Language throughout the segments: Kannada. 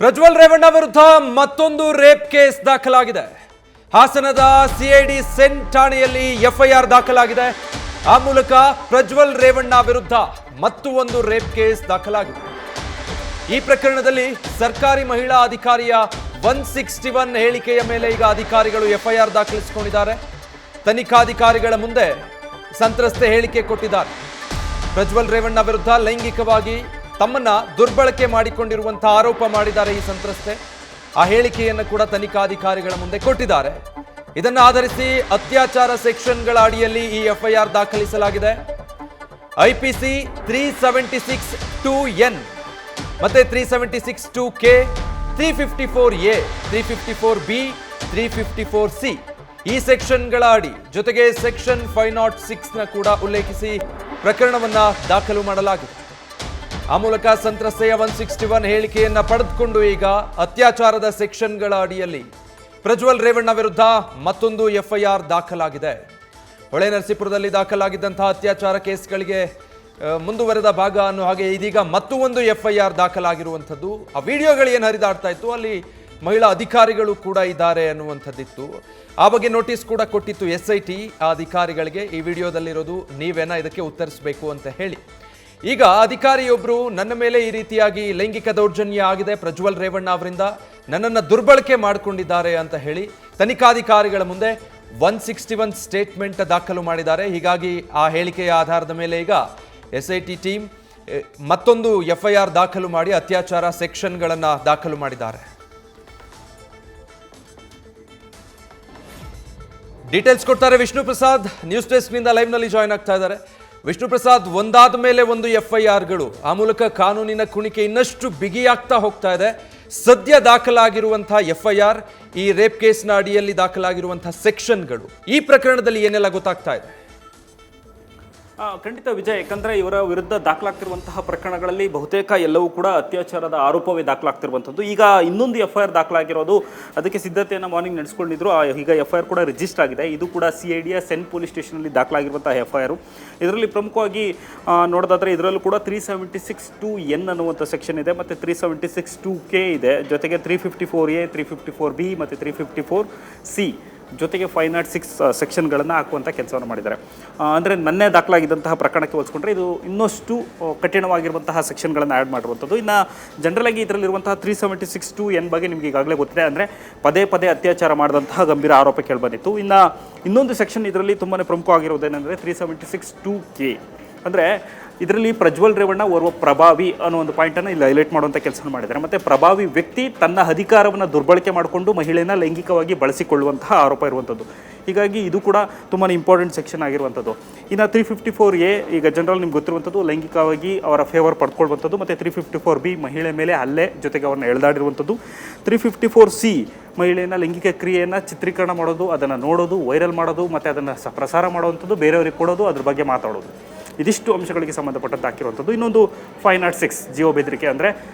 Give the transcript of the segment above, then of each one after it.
ಪ್ರಜ್ವಲ್ ರೇವಣ್ಣ ವಿರುದ್ಧ ಮತ್ತೊಂದು ರೇಪ್ ಕೇಸ್ ದಾಖಲಾಗಿದೆ. ಹಾಸನದ ಸಿಐಡಿ ಸೆನ್ ಠಾಣೆಯಲ್ಲಿ ಎಫ್ಐಆರ್ ದಾಖಲಾಗಿದೆ. ಆ ಮೂಲಕ ಪ್ರಜ್ವಲ್ ರೇವಣ್ಣ ವಿರುದ್ಧ ಮತ್ತೊಂದು ರೇಪ್ ಕೇಸ್ ದಾಖಲಾಗಿದೆ. ಈ ಪ್ರಕರಣದಲ್ಲಿ ಸರ್ಕಾರಿ ಮಹಿಳಾ ಅಧಿಕಾರಿಯ 161 ಹೇಳಿಕೆಯ ಮೇಲೆ ಈಗ ಅಧಿಕಾರಿಗಳು ಎಫ್ಐಆರ್ ದಾಖಲಿಸಿಕೊಂಡಿದ್ದಾರೆ. ತನಿಖಾಧಿಕಾರಿಗಳ ಮುಂದೆ ಸಂತ್ರಸ್ತೆ ಹೇಳಿಕೆ ಕೊಟ್ಟಿದ್ದಾರೆ. ಪ್ರಜ್ವಲ್ ರೇವಣ್ಣ ವಿರುದ್ಧ ಲೈಂಗಿಕವಾಗಿ ತಮ್ಮನ್ನ ದುರ್ಬಳಕೆ ಮಾಡಿಕೊಂಡಿರುವಂತಹ ಆರೋಪ ಮಾಡಿದ್ದಾರೆ ಈ ಸಂತ್ರಸ್ತೆ. ಆ ಹೇಳಿಕೆಯನ್ನು ಕೂಡ ತನಿಖಾಧಿಕಾರಿಗಳ ಮುಂದೆ ಕೊಟ್ಟಿದ್ದಾರೆ. ಇದನ್ನು ಆಧರಿಸಿ ಅತ್ಯಾಚಾರ ಸೆಕ್ಷನ್ಗಳ ಅಡಿಯಲ್ಲಿ ಈ ಎಫ್ಐಆರ್ ದಾಖಲಿಸಲಾಗಿದೆ. ಐಪಿಸಿ 376(2)N ಮತ್ತೆ 376(2)K, 354A, 354B, 354C ಈ ಸೆಕ್ಷನ್ಗಳ ಅಡಿ ಜೊತೆಗೆ ಸೆಕ್ಷನ್ 506ನ ಕೂಡ ಉಲ್ಲೇಖಿಸಿ ಪ್ರಕರಣವನ್ನ ದಾಖಲು ಮಾಡಲಾಗಿದೆ. ಆ ಮೂಲಕ ಸಂತ್ರಸ್ತೆಯ 161 ಹೇಳಿಕೆಯನ್ನ ಪಡೆದುಕೊಂಡು ಈಗ ಅತ್ಯಾಚಾರದ ಸೆಕ್ಷನ್ಗಳ ಅಡಿಯಲ್ಲಿ ಪ್ರಜ್ವಲ್ ರೇವಣ್ಣ ವಿರುದ್ಧ ಮತ್ತೊಂದು ಎಫ್ಐಆರ್ ದಾಖಲಾಗಿದೆ. ಹೊಳೆನರಸೀಪುರದಲ್ಲಿ ದಾಖಲಾಗಿದ್ದಂತಹ ಅತ್ಯಾಚಾರ ಕೇಸ್ಗಳಿಗೆ ಮುಂದುವರೆದ ಭಾಗ ಅನ್ನೋ ಹಾಗೆ ಇದೀಗ ಮತ್ತೊಂದು ಎಫ್ಐಆರ್ ದಾಖಲಾಗಿರುವಂಥದ್ದು. ಆ ವಿಡಿಯೋಗಳು ಏನು ಹರಿದಾಡ್ತಾ ಇತ್ತು, ಅಲ್ಲಿ ಮಹಿಳಾ ಅಧಿಕಾರಿಗಳು ಕೂಡ ಇದ್ದಾರೆ ಅನ್ನುವಂಥದ್ದಿತ್ತು. ಆ ಬಗ್ಗೆ ನೋಟಿಸ್ ಕೂಡ ಕೊಟ್ಟಿತ್ತು SIT ಆ ಅಧಿಕಾರಿಗಳಿಗೆ. ಈ ವಿಡಿಯೋದಲ್ಲಿರೋದು ನೀವೇನ ಇದಕ್ಕೆ ಉತ್ತರಿಸಬೇಕು ಅಂತ ಹೇಳಿ. ಈಗ ಅಧಿಕಾರಿಯೊಬ್ಬರು ನನ್ನ ಮೇಲೆ ಈ ರೀತಿಯಾಗಿ ಲೈಂಗಿಕ ದೌರ್ಜನ್ಯ ಆಗಿದೆ, ಪ್ರಜ್ವಲ್ ರೇವಣ್ಣ ಅವರಿಂದ ನನ್ನನ್ನು ದುರ್ಬಳಕೆ ಮಾಡಿಕೊಂಡಿದ್ದಾರೆ ಅಂತ ಹೇಳಿ ತನಿಖಾಧಿಕಾರಿಗಳ ಮುಂದೆ 161 ಸ್ಟೇಟ್ಮೆಂಟ್ ದಾಖಲು ಮಾಡಿದ್ದಾರೆ. ಹೀಗಾಗಿ ಆ ಹೇಳಿಕೆಯ ಆಧಾರದ ಮೇಲೆ ಈಗ SIT ಟೀಮ್ ಮತ್ತೊಂದು FIR ದಾಖಲು ಮಾಡಿ ಅತ್ಯಾಚಾರ ಸೆಕ್ಷನ್ಗಳನ್ನು ದಾಖಲು ಮಾಡಿದ್ದಾರೆ. ಡೀಟೇಲ್ಸ್ ಕೊಡ್ತಾರೆ ವಿಷ್ಣು ಪ್ರಸಾದ್, ನ್ಯೂಸ್ ಡೆಸ್ಕ್ನಿಂದ ಲೈವ್ನಲ್ಲಿ ಜಾಯ್ನ್ ಆಗ್ತಾ ಇದ್ದಾರೆ. ವಿಷ್ಣು ಪ್ರಸಾದ್, ಒಂದಾದ ಮೇಲೆ ಒಂದು FIRಗಳು, ಆ ಮೂಲಕ ಕಾನೂನಿನ ಕುಣಿಕೆ ಇನ್ನಷ್ಟು ಬಿಗಿಯಾಗ್ತಾ ಹೋಗ್ತಾ ಇದೆ. ಸದ್ಯ ದಾಖಲಾಗಿರುವಂತಹ FIR, ಈ ರೇಪ್ ಕೇಸ್ನ ಅಡಿಯಲ್ಲಿ ದಾಖಲಾಗಿರುವಂತಹ ಸೆಕ್ಷನ್ಗಳು, ಈ ಪ್ರಕರಣದಲ್ಲಿ ಏನೆಲ್ಲ ಗೊತ್ತಾಗ್ತಾ ಇದೆ? ಖಂಡಿತ ವಿಜಯ್, ಯಾಕಂದರೆ ಇವರ ವಿರುದ್ಧ ದಾಖಲಾಗ್ತಿರುವಂತಹ ಪ್ರಕರಣಗಳಲ್ಲಿ ಬಹುತೇಕ ಎಲ್ಲವೂ ಕೂಡ ಅತ್ಯಾಚಾರದ ಆರೋಪವೇ ದಾಖಲಾಗ್ತಿರುವಂಥದ್ದು. ಈಗ ಇನ್ನೊಂದು FIR ದಾಖಲಾಗಿರೋದು, ಅದಕ್ಕೆ ಸಿದ್ಧತೆಯನ್ನು ಮಾರ್ನಿಂಗ್ ನಡೆಸ್ಕೊಂಡಿದ್ರು. ಈಗ FIR ಕೂಡ ರಿಜಿಸ್ಟರ್ ಆಗಿದೆ. ಇದು ಕೂಡ CIDಯ ಸೆನ್ ಪೊಲೀಸ್ ಸ್ಟೇಷನಲ್ಲಿ ದಾಖಲಾಗಿರುವಂತಹ FIR. ಇದರಲ್ಲಿ ಪ್ರಮುಖವಾಗಿ ನೋಡೋದಾದರೆ ಇದರಲ್ಲೂ ಕೂಡ 376(2)N ಅನ್ನುವಂಥ ಸೆಕ್ಷನ್ ಇದೆ, ಮತ್ತು 376(2)K ಇದೆ, ಜೊತೆಗೆ 354A, 354B ಮತ್ತು 354C ಜೊತೆಗೆ 506 ಸೆಕ್ಷನ್ಗಳನ್ನು ಹಾಕುವಂಥ ಕೆಲಸವನ್ನು ಮಾಡಿದ್ದಾರೆ. ಅಂದರೆ ನನ್ನೇ ದಾಖಲಾಗಿದ್ದಂತಹ ಪ್ರಕರಣಕ್ಕೆ ಹೋಲಿಸ್ಕೊಂಡ್ರೆ ಇದು ಇನ್ನಷ್ಟು ಕಠಿಣವಾಗಿರುವಂತಹ ಸೆಕ್ಷನ್ಗಳನ್ನು ಆ್ಯಡ್ ಮಾಡಿರುವಂಥದ್ದು. ಇನ್ನು ಜನರಲಾಗಿ ಇದರಲ್ಲಿರುವಂತಹ 376(2)N ಬಗ್ಗೆ ನಿಮಗೆ ಈಗಾಗಲೇ ಗೊತ್ತಿದೆ. ಅಂದರೆ ಪದೇ ಪದೇ ಅತ್ಯಾಚಾರ ಮಾಡಿದಂತಹ ಗಂಭೀರ ಆರೋಪ ಕೇಳಿಬಂದಿತ್ತು. ಇನ್ನು ಇನ್ನೊಂದು ಸೆಕ್ಷನ್ ಇದರಲ್ಲಿ ತುಂಬಾ ಪ್ರಮುಖವಾಗಿರುವುದೇನೆಂದರೆ 376(2)K. ಅಂದರೆ ಇದರಲ್ಲಿ ಪ್ರಜ್ವಲ್ ರೇವಣ್ಣ ಓರ್ವ ಪ್ರಭಾವಿ ಅನ್ನೋ ಒಂದು ಪಾಯಿಂಟನ್ನು ಇಲ್ಲಿ ಹೈಲೈಟ್ ಮಾಡುವಂಥ ಕೆಲಸ ಮಾಡಿದ್ದಾರೆ. ಮತ್ತು ಪ್ರಭಾವಿ ವ್ಯಕ್ತಿ ತನ್ನ ಅಧಿಕಾರವನ್ನು ದುರ್ಬಳಕೆ ಮಾಡಿಕೊಂಡು ಮಹಿಳೆಯನ್ನು ಲೈಂಗಿಕವಾಗಿ ಬಳಸಿಕೊಳ್ಳುವಂತಹ ಆರೋಪ ಇರುವಂಥದ್ದು. ಹೀಗಾಗಿ ಇದು ಕೂಡ ತುಂಬಾ ಇಂಪಾರ್ಟೆಂಟ್ ಸೆಕ್ಷನ್ ಆಗಿರುವಂಥದ್ದು. ಇನ್ನು 354A ಈಗ ಜನರಲ್ ನಿಮ್ಗೆ ಗೊತ್ತಿರುವಂಥದ್ದು, ಲೈಂಗಿಕವಾಗಿ ಅವರ ಫೇವರ್ ಪಡ್ಕೊಳ್ಳುವಂಥದ್ದು, ಮತ್ತು 354B ಮಹಿಳೆ ಮೇಲೆ ಹಲ್ಲೆ ಜೊತೆಗೆ ಅವ್ರನ್ನ ಎಳೆದಾಡಿರುವಂಥದ್ದು, 354C ಮಹಿಳೆಯನ್ನು ಲೈಂಗಿಕ ಕ್ರಿಯೆಯನ್ನು ಚಿತ್ರೀಕರಣ ಮಾಡೋದು, ಅದನ್ನು ನೋಡೋದು, ವೈರಲ್ ಮಾಡೋದು, ಮತ್ತು ಅದನ್ನು ಪ್ರಸಾರ ಮಾಡುವಂಥದ್ದು, ಬೇರೆಯವರಿಗೆ ಕೊಡೋದು, ಅದ್ರ ಬಗ್ಗೆ ಮಾತಾಡೋದು. ಇದಿಷ್ಟು ಅಂಶಗಳಿಗೆ ಸಂಬಂಧಪಟ್ಟಂತೆ ಹಾಕಿರುವಂಥದ್ದು. ಇನ್ನೊಂದು 506 ಜೀವ ಬೆದರಿಕೆ, ಅಂದರೆ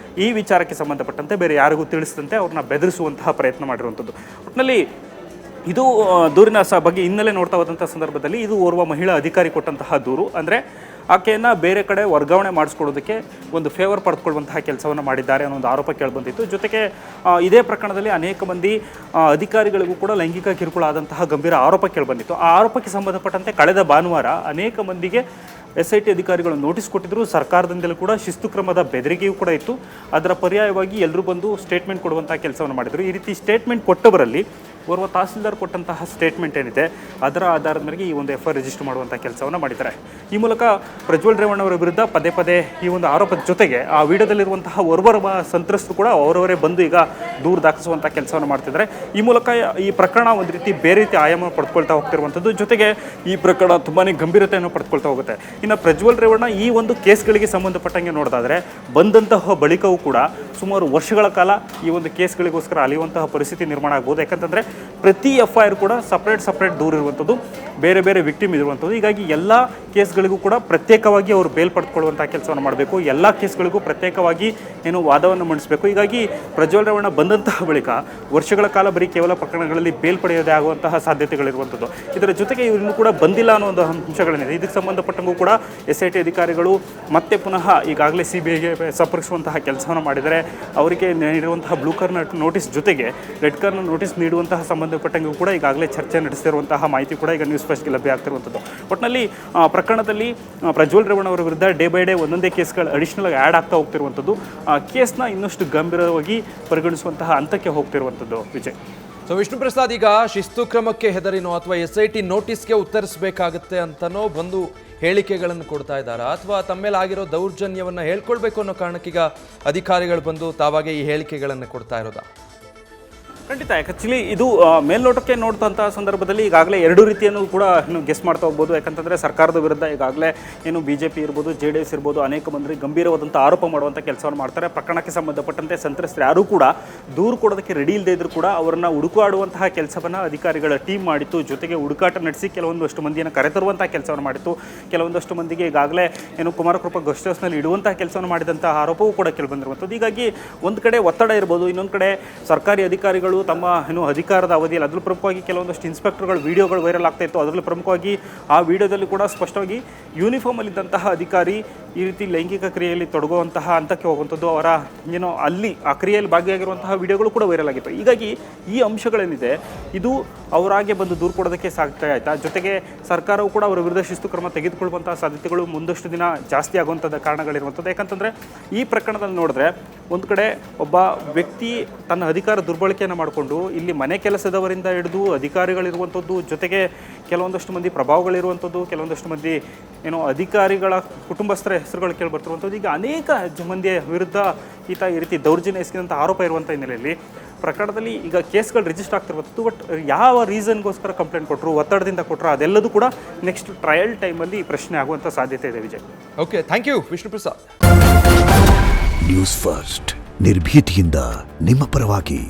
ಈ ವಿಚಾರಕ್ಕೆ ಸಂಬಂಧಪಟ್ಟಂತೆ ಬೇರೆ ಯಾರಿಗೂ ತಿಳಿಸಿದಂತೆ ಅವ್ರನ್ನ ಬೆದರಿಸುವಂತಹ ಪ್ರಯತ್ನ ಮಾಡಿರುವಂಥದ್ದು. ಒಟ್ಟಿನಲ್ಲಿ ಇದು ದೂರಿನ ಬಗ್ಗೆ ಹಿನ್ನೆಲೆ ನೋಡ್ತಾ ಹೋದಂಥ ಸಂದರ್ಭದಲ್ಲಿ ಇದು ಓರ್ವ ಮಹಿಳಾ ಅಧಿಕಾರಿ ಕೊಟ್ಟಂತಹ ದೂರು. ಅಂದರೆ ಆಕೆಯನ್ನು ಬೇರೆ ಕಡೆ ವರ್ಗಾವಣೆ ಮಾಡಿಸ್ಕೊಳ್ಳೋದಕ್ಕೆ ಒಂದು ಫೇವರ್ ಪಡೆದುಕೊಳ್ಳುವಂತಹ ಕೆಲಸವನ್ನು ಮಾಡಿದ್ದಾರೆ ಅನ್ನೋ ಒಂದು ಆರೋಪ ಕೇಳಿಬಂದಿತ್ತು. ಜೊತೆಗೆ ಇದೇ ಪ್ರಕರಣದಲ್ಲಿ ಅನೇಕ ಮಂದಿ ಅಧಿಕಾರಿಗಳಿಗೂ ಕೂಡ ಲೈಂಗಿಕ ಕಿರುಕುಳ ಆದಂತಹ ಗಂಭೀರ ಆರೋಪ ಕೇಳಿಬಂದಿತ್ತು. ಆ ಆರೋಪಕ್ಕೆ ಸಂಬಂಧಪಟ್ಟಂತೆ ಕಳೆದ ಭಾನುವಾರ ಅನೇಕ ಮಂದಿಗೆ SIT ಅಧಿಕಾರಿಗಳು ನೋಟಿಸ್ ಕೊಟ್ಟಿದ್ದರು. ಸರ್ಕಾರದಿಂದಲೂ ಕೂಡ ಶಿಸ್ತು ಕ್ರಮದ ಬೆದರಿಕೆಯೂ ಕೂಡ ಇತ್ತು. ಅದರ ಪರ್ಯಾಯವಾಗಿ ಎಲ್ಲರೂ ಬಂದು ಸ್ಟೇಟ್ಮೆಂಟ್ ಕೊಡುವಂಥ ಕೆಲಸವನ್ನು ಮಾಡಿದರು. ಈ ರೀತಿ ಸ್ಟೇಟ್ಮೆಂಟ್ ಕೊಟ್ಟವರಲ್ಲಿ ಓರ್ವ ತಹಸೀಲ್ದಾರ್ ಕೊಟ್ಟಂತಹ ಸ್ಟೇಟ್ಮೆಂಟ್ ಏನಿದೆ ಅದರ ಆಧಾರದ ಮೇರೆಗೆ ಈ ಒಂದು FIR ರಿಜಿಸ್ಟರ್ ಮಾಡುವಂಥ ಕೆಲಸವನ್ನು ಮಾಡಿದ್ದಾರೆ. ಈ ಮೂಲಕ ಪ್ರಜ್ವಲ್ ರೇವಣ್ಣ ಅವರ ವಿರುದ್ಧ ಪದೇ ಪದೇ ಈ ಒಂದು ಆರೋಪದ ಜೊತೆಗೆ ಆ ವಿಡಿಯೋದಲ್ಲಿರುವಂತಹ ಓರ್ವರ ಸಂತ್ರಸ್ತರು ಕೂಡ ಅವರವರೇ ಬಂದು ಈಗ ದೂರು ದಾಖಲಿಸುವಂಥ ಕೆಲಸವನ್ನು ಮಾಡ್ತಿದ್ದಾರೆ. ಈ ಮೂಲಕ ಈ ಪ್ರಕರಣ ಒಂದು ರೀತಿ ಬೇರೆ ರೀತಿ ಆಯಾಮ ಪಡ್ಕೊಳ್ತಾ ಹೋಗ್ತಿರುವಂಥದ್ದು. ಜೊತೆಗೆ ಈ ಪ್ರಕರಣ ತುಂಬಾ ಗಂಭೀರತೆಯನ್ನು ಪಡ್ಕೊಳ್ತಾ ಹೋಗುತ್ತೆ. ಇನ್ನು ಪ್ರಜ್ವಲ್ ರೇವಣ್ಣ ಈ ಒಂದು ಕೇಸ್ಗಳಿಗೆ ಸಂಬಂಧಪಟ್ಟಂಗೆ ನೋಡೋದಾದರೆ ಬಂದಂತಹ ಬಳಿಕವೂ ಕೂಡ ಸುಮಾರು ವರ್ಷಗಳ ಕಾಲ ಈ ಒಂದು ಕೇಸ್ಗಳಿಗೋಸ್ಕರ ಅಲಿಯುವಂತಹ ಪರಿಸ್ಥಿತಿ ನಿರ್ಮಾಣ ಆಗ್ಬೋದು. ಯಾಕಂತಂದರೆ ಪ್ರತಿ FIR ಕೂಡ ಸಪ್ರೇಟ್ ದೂರ ಇರುವಂಥದ್ದು, ಬೇರೆ ಬೇರೆ ವಿಕ್ಟಿಮ್ ಇರುವಂಥದ್ದು. ಹೀಗಾಗಿ ಎಲ್ಲ ಕೇಸ್ಗಳಿಗೂ ಕೂಡ ಪ್ರತ್ಯೇಕವಾಗಿ ಅವರು ಬೇಲ್ ಪಡೆದುಕೊಳ್ಳುವಂಥ ಕೆಲಸವನ್ನು ಮಾಡಬೇಕು. ಎಲ್ಲ ಕೇಸ್ಗಳಿಗೂ ಪ್ರತ್ಯೇಕವಾಗಿ ವಾದವನ್ನು ಮಂಡಿಸಬೇಕು. ಹೀಗಾಗಿ ಪ್ರಜ್ವಲ್ ರೇವಣ್ಣ ಬಂದಂತಹ ಬಳಿಕ ವರ್ಷಗಳ ಕಾಲ ಬರೀ ಕೇವಲ ಪ್ರಕರಣಗಳಲ್ಲಿ ಬೇಲ್ ಪಡೆಯದೇ ಆಗುವಂತಹ ಸಾಧ್ಯತೆಗಳಿರುವಂಥದ್ದು. ಇದರ ಜೊತೆಗೆ ಇವರು ಕೂಡ ಬಂದಿಲ್ಲ ಅನ್ನೋ ಒಂದು ಅಂಶಗಳೇನಿದೆ. ಇದಕ್ಕೆ ಸಂಬಂಧಪಟ್ಟಂಗೂ ಕೂಡ SIT ಅಧಿಕಾರಿಗಳು ಮತ್ತೆ ಪುನಃ ಈಗಾಗಲೇ CBIಗೆ ಸಂಪರ್ಕಿಸುವಂತಹ ಕೆಲಸವನ್ನು ಮಾಡಿದರೆ ಅವರಿಗೆ ನೀಡಿರುವಂತಹ ಬ್ಲೂ ಕಾರ್ನರ್ ನೋಟಿಸ್ ಜೊತೆಗೆ ರೆಡ್ ಕಾರ್ನರ್ ನೋಟಿಸ್ ನೀಡುವಂತಹ ಸಂಬಂಧಪಟ್ಟಂಗೂ ಕೂಡ ಈಗಾಗಲೇ ಚರ್ಚೆ ನಡೆಸಿರುವಂತಹ ಮಾಹಿತಿ ಕೂಡ ಈಗ ನ್ಯೂಸ್ ಫಸ್ಟ್ಗೆ ಲಭ್ಯ ಆಗ್ತಿರುವಂಥದ್ದು. ಒಟ್ಟಿನಲ್ಲಿ ಪ್ರಕರಣದಲ್ಲಿ ಪ್ರಜ್ವಲ್ ರೇವಣ್ಣ ಅವರ ವಿರುದ್ಧ ಡೇ ಬೈ ಡೇ ಒಂದೊಂದೇ ಕೇಸ್ಗಳು ಅಡಿಷನಲ್ ಆಗಿ ಆ್ಯಡ್ ಆಗ್ತಾ ಹೋಗ್ತಿರುವಂಥದ್ದು. ಕೇಸ್ನ ಇನ್ನಷ್ಟು ಗಂಭೀರವಾಗಿ ಪರಿಗಣಿಸುವಂತಹ ಹಂತಕ್ಕೆ ಹೋಗ್ತಿರುವಂಥದ್ದು. ವಿಜಯ್. ಸೊ ವಿಷ್ಣು ಪ್ರಸಾದ್, ಈಗ ಶಿಸ್ತು ಕ್ರಮಕ್ಕೆ ಹೆದರಿನೋ ಅಥವಾ SIT ನೋಟಿಸ್ಗೆ ಉತ್ತರಿಸಬೇಕಾಗುತ್ತೆ ಅಂತನೋ ಬಂದು ಹೇಳಿಕೆಗಳನ್ನು ಕೊಡ್ತಾ ಇದ್ದಾರಾ, ಅಥವಾ ತಮ್ಮ ಮೇಲೆ ಆಗಿರೋ ದೌರ್ಜನ್ಯವನ್ನು ಹೇಳ್ಕೊಳ್ಬೇಕು ಅನ್ನೋ ಕಾರಣಕ್ಕೀಗ ಅಧಿಕಾರಿಗಳು ಬಂದು ತಾವಾಗೆ ಈ ಹೇಳಿಕೆಗಳನ್ನು ಕೊಡ್ತಾ ಇರೋದಾ? ಖಂಡಿತ. ಆ್ಯಕ್ಚುಲಿ ಇದು ಮೇಲ್ನೋಟಕ್ಕೆ ನೋಡ್ತಂಥ ಸಂದರ್ಭದಲ್ಲಿ ಈಗಾಗಲೇ ಎರಡು ರೀತಿಯನ್ನು ಕೂಡ ಗೆಸ್ ಮಾಡ್ತಾ ಹೋಗ್ಬೋದು. ಯಾಕಂತಂದರೆ ಸರ್ಕಾರದ ವಿರುದ್ಧ ಈಗಾಗಲೇ BJP ಇರ್ಬೋದು, JDS ಇರ್ಬೋದು, ಅನೇಕ ಮಂದಿ ಗಂಭೀರವಾದಂಥ ಆರೋಪ ಮಾಡುವಂಥ ಕೆಲಸವನ್ನು ಮಾಡ್ತಾರೆ. ಪ್ರಕರಣಕ್ಕೆ ಸಂಬಂಧಪಟ್ಟಂತೆ ಸಂತ್ರಸ್ತರು ಯಾರೂ ಕೂಡ ದೂರು ಕೊಡೋದಕ್ಕೆ ರೆಡಿ ಇಲ್ಲದೆ ಇದ್ದರೂ ಕೂಡ ಅವರನ್ನು ಹುಡುಕಾಡುವಂತಹ ಕೆಲಸವನ್ನು ಅಧಿಕಾರಿಗಳ ಟೀಮ್ ಮಾಡಿತ್ತು. ಜೊತೆಗೆ ಹುಡುಕಾಟ ನಡೆಸಿ ಕೆಲವೊಂದಷ್ಟು ಮಂದಿಯನ್ನು ಕರೆತರುವಂಥ ಕೆಲಸವನ್ನು ಮಾಡಿತ್ತು. ಕೆಲವೊಂದಷ್ಟು ಮಂದಿಗೆ ಈಗಾಗಲೇ ಕುಮಾರಕೃಪಾ ಗೆಸ್ಟ್ ಹೌಸ್ನಲ್ಲಿ ಇಡುವಂತಹ ಕೆಲಸವನ್ನು ಮಾಡಿದಂಥ ಆರೋಪವೂ ಕೂಡ ಕೇಳಿಬಂದಿರುವಂಥದ್ದು. ಹೀಗಾಗಿ ಒಂದು ಕಡೆ ಒತ್ತಡ ಇರ್ಬೋದು, ಇನ್ನೊಂದು ಕಡೆ ಸರ್ಕಾರಿ ಅಧಿಕಾರಿಗಳು ತಮ್ಮ ಅಧಿಕಾರದ ಅವಧಿಯಲ್ಲಿ, ಅದರಲ್ಲಿ ಪ್ರಮುಖವಾಗಿ ಕೆಲವೊಂದಷ್ಟು ಇನ್ಸ್ಪೆಕ್ಟರ್ಗಳು ವಿಡಿಯೋಗಳು ವೈರಲ್ ಆಗ್ತಾ ಇತ್ತು. ಅದರಲ್ಲಿ ಪ್ರಮುಖವಾಗಿ ಆ ವಿಡಿಯೋದಲ್ಲಿ ಕೂಡ ಸ್ಪಷ್ಟವಾಗಿ ಯೂನಿಫಾರ್ಮಲ್ಲಿದ್ದಂತಹ ಅಧಿಕಾರಿ ಈ ರೀತಿ ಲೈಂಗಿಕ ಕ್ರಿಯೆಯಲ್ಲಿ ತೊಡಗುವಂತಹ ಹಂತಕ್ಕೆ ಹೋಗುವಂಥದ್ದು, ಅವರ ಅಲ್ಲಿ ಆ ಕ್ರಿಯೆಯಲ್ಲಿ ಭಾಗಿಯಾಗಿರುವಂತಹ ವಿಡಿಯೋಗಳು ಕೂಡ ವೈರಲ್ ಆಗಿತ್ತು. ಹೀಗಾಗಿ ಈ ಅಂಶಗಳೇನಿದೆ ಇದು ಅವರಾಗೆ ಬಂದು ದೂರು ಕೊಡೋದಕ್ಕೆ ಸಾಗ್ತಾ ಆಯ್ತಾ. ಜೊತೆಗೆ ಸರ್ಕಾರವು ಕೂಡ ಅವರ ವಿರುದ್ಧ ಶಿಸ್ತು ಕ್ರಮ ತೆಗೆದುಕೊಳ್ಳುವಂತಹ ಸಾಧ್ಯತೆಗಳು ಮುಂದಷ್ಟು ದಿನ ಜಾಸ್ತಿ ಆಗುವಂಥದ್ದು ಕಾರಣಗಳಿರುವಂಥದ್ದು. ಯಾಕಂತಂದರೆ ಈ ಪ್ರಕರಣದಲ್ಲಿ ನೋಡಿದ್ರೆ ಒಂದು ಕಡೆ ಒಬ್ಬ ವ್ಯಕ್ತಿ ತನ್ನ ಅಧಿಕಾರ ದುರ್ಬಳಕೆಯನ್ನು ಮಾಡಿಕೊಂಡು ಇಲ್ಲಿ ಮನೆ ಕೆಲಸದವರಿಂದ ಹಿಡಿದು ಅಧಿಕಾರಿಗಳಿರುವಂಥದ್ದು, ಜೊತೆಗೆ ಕೆಲವೊಂದಷ್ಟು ಮಂದಿ ಪ್ರಭಾವಗಳಿರುವಂಥದ್ದು, ಕೆಲವೊಂದಷ್ಟು ಮಂದಿ ಅಧಿಕಾರಿಗಳ ಕುಟುಂಬಸ್ಥರ ಹೆಸರುಗಳು ಕೇಳಿಬರ್ತಿರುವಂಥದ್ದು. ಈಗ ಅನೇಕ ಮಂದಿಯ ವಿರುದ್ಧ ಈ ರೀತಿ ದೌರ್ಜನ್ಯ ಎಸಗಿದಂಥ ಆರೋಪ ಇರುವಂಥ ಹಿನ್ನೆಲೆಯಲ್ಲಿ ಪ್ರಕರಣದಲ್ಲಿ ಈಗ ಕೇಸ್ಗಳು ರಿಜಿಸ್ಟರ್ ಆಗ್ತಿರುವಂಥದ್ದು. ಬಟ್ ಯಾವ ರೀಸನ್ಗೋಸ್ಕರ ಕಂಪ್ಲೇಂಟ್ ಕೊಟ್ಟರು, ಒತ್ತಡದಿಂದ ಕೊಟ್ಟರು, ಅದೆಲ್ಲದೂ ಕೂಡ ನೆಕ್ಸ್ಟ್ ಟ್ರಯಲ್ ಟೈಮಲ್ಲಿ ಪ್ರಶ್ನೆ ಆಗುವಂಥ ಸಾಧ್ಯತೆ ಇದೆ. Vijay. Okay, thank you Vishnu Prasad. News first ನಿರ್ಭೀತಿಯಿಂದ ನಿಮ್ಮ ಪರವಾಗಿ.